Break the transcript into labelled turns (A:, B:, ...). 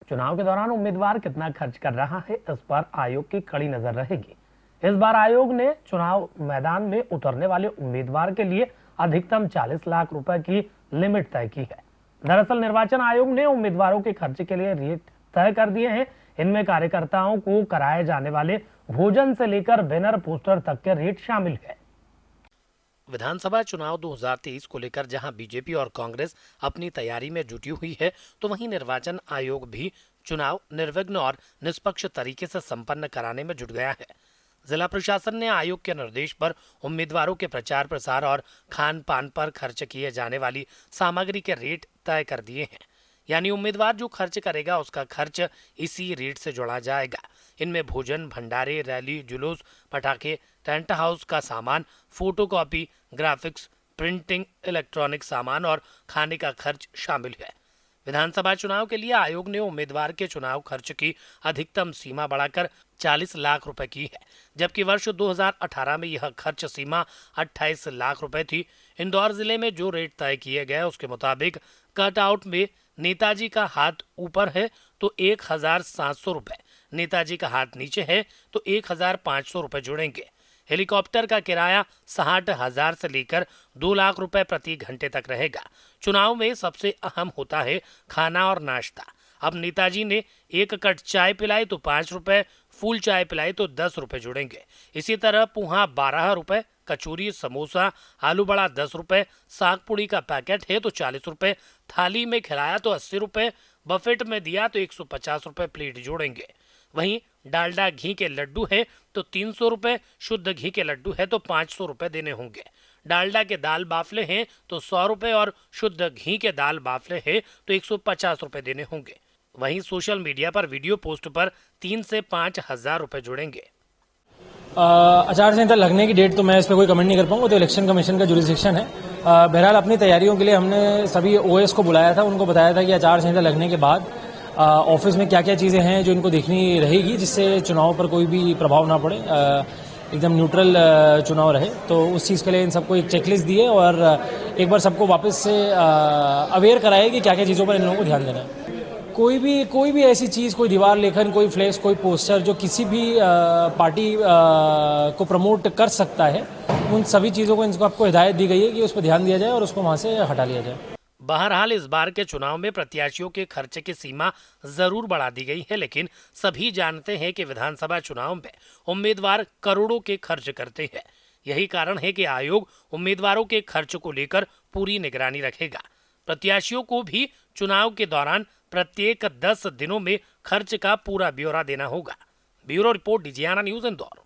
A: चुनाव के दौरान उम्मीदवार कितना खर्च कर रहा है, इस पर आयोग की कड़ी नजर रहेगी। इस बार आयोग ने चुनाव मैदान में उतरने वाले उम्मीदवार के लिए अधिकतम 40 लाख रुपए की लिमिट तय की है। दरअसल निर्वाचन आयोग ने उम्मीदवारों के खर्च के लिए रेट तय कर दिए हैं। इनमें कार्यकर्ताओं को कराए जाने वाले भोजन से लेकर बैनर पोस्टर तक के रेट शामिल है।
B: विधानसभा चुनाव 2023 को लेकर जहां बीजेपी और कांग्रेस अपनी तैयारी में जुटी हुई है, तो वहीं निर्वाचन आयोग भी चुनाव निर्विघ्न और निष्पक्ष तरीके से संपन्न कराने में जुट गया है। जिला प्रशासन ने आयोग के निर्देश पर उम्मीदवारों के प्रचार प्रसार और खान पान पर खर्च किए जाने वाली सामग्री के रेट तय कर दिए हैं। यानी उम्मीदवार जो खर्च करेगा उसका खर्च इसी रेट से जोड़ा जाएगा। इनमें भोजन, भंडारे, रैली, जुलूस, पटाखे, टेंट हाउस का सामान, फोटोकॉपी, ग्राफिक्स, प्रिंटिंग, इलेक्ट्रॉनिक सामान और खाने का खर्च शामिल है। विधानसभा चुनाव के लिए आयोग ने उम्मीदवार के चुनाव खर्च की अधिकतम सीमा बढ़ाकर 40 लाख रुपए की है, जबकि वर्ष 2018 में यह खर्च सीमा 28 लाख रुपए थी। इंदौर जिले में जो रेट तय किए गए उसके मुताबिक कटआउट में नेताजी का हाथ ऊपर है तो 1,700 रुपए, नेताजी का हाथ नीचे है तो 1,500 रुपए जुड़ेंगे। हेलीकॉप्टर का किराया 60,000 से लेकर 2 लाख रुपए प्रति घंटे तक रहेगा। चुनाव में सबसे अहम होता है खाना और नाश्ता। अब नेताजी ने एक कट चाय पिलाई तो 5 रुपए, फूल चाय पिलाई तो 10 रुपए जुड़ेंगे। इसी तरह पोहा 12 रुपए, कचौरी, समोसा, आलू बड़ा 10 रुपए, साग पुड़ी का पैकेट है तो 40 रुपए, थाली में खिलाया तो 80 रुपए, बफेट में दिया तो 150 रुपए प्लेट जोड़ेंगे। वहीं डालडा घी के लड्डू है तो 300 रुपए, शुद्ध घी के लड्डू है तो 500 रुपए देने होंगे। डालडा के दाल बाफले हैं तो 100 रुपए और शुद्ध घी के दाल बाफले हैं तो 150 रुपए देने होंगे। वहीं सोशल मीडिया पर वीडियो पोस्ट पर 3 से 5,000 रुपए जुड़ेंगे।
C: आचार संहिता लगने की डेट तो मैं इस पर कोई कमेंट नहीं कर पाऊंगा, तो इलेक्शन कमीशन का जुरिडिक्शन है। बहरहाल अपनी तैयारियों के लिए हमने सभी ओएस को बुलाया था, उनको बताया था कि आचार संहिता लगने के बाद ऑफिस में क्या क्या चीज़ें हैं जो इनको देखनी रहेगी, जिससे चुनाव पर कोई भी प्रभाव ना पड़े, एकदम न्यूट्रल चुनाव रहे। तो उस चीज़ के लिए इन सबको एक चेकलिस्ट दी है और एक बार सबको वापस से अवेयर कराया कि क्या क्या चीज़ों पर इन लोगों को ध्यान देना है। कोई भी ऐसी चीज़, कोई दीवार लेखन, कोई फ्लैक्स, कोई पोस्टर जो किसी भी पार्टी को प्रमोट कर सकता है, उन सभी चीज़ों को इनको आपको हिदायत दी गई है कि उस पर ध्यान दिया जाए और उसको वहाँ से हटा लिया जाए।
B: बहरहाल इस बार के चुनाव में प्रत्याशियों के खर्च की सीमा जरूर बढ़ा दी गई है, लेकिन सभी जानते हैं कि विधानसभा चुनाव में उम्मीदवार करोड़ों के खर्च करते हैं। यही कारण है कि आयोग उम्मीदवारों के खर्च को लेकर पूरी निगरानी रखेगा। प्रत्याशियों को भी चुनाव के दौरान प्रत्येक 10 दिनों में खर्च का पूरा ब्यौरा देना होगा। Bureau report, Digiana news, Indore.